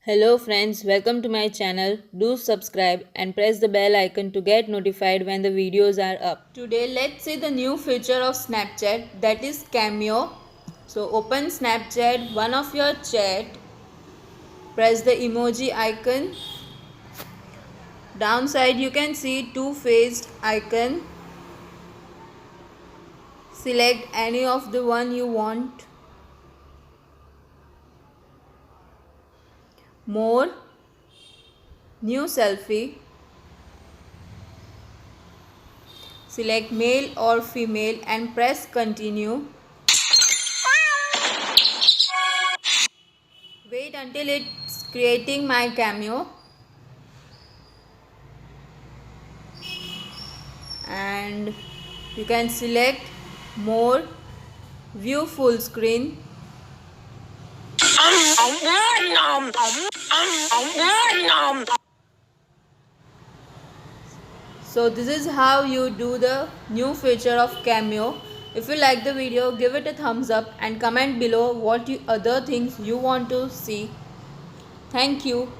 Hello friends, welcome to my channel. Do subscribe and press the bell icon to get notified when the videos are up. Today let's see the new feature of Snapchat, that is Cameo. So open Snapchat, one of your chat, press the emoji icon. Downside you can see two-faced icon. Select any of the one you want. More, new selfie. Select male or female and press continue. Wait until it's creating my cameo. And you can select more, view full screen. So this is how you do the new feature of Cameo. If you like the video, give it a thumbs up and comment below what other things you want to see. Thank you.